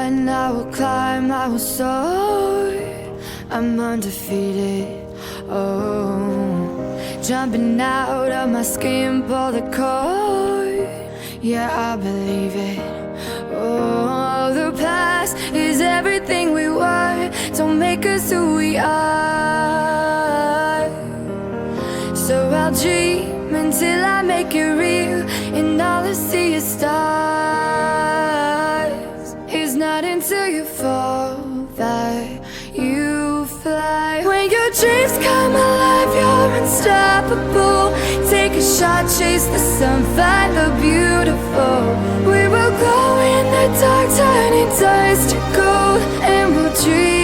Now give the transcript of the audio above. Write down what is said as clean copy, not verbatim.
and I will climb, I will soar. I'm undefeated, oh. Jumping out of my skin, pull the cord. Yeah, I believe it. Oh, the past is everything we were. Don't make us who we are. So I'll dream until I make it real, and all I see is stars. It's not until you fall that you fly. When your dreams come alive, you're unstoppable. Take a shot, chase the sun, find the beautiful. We will glow in the dark, turning dust to gold, and we'll dream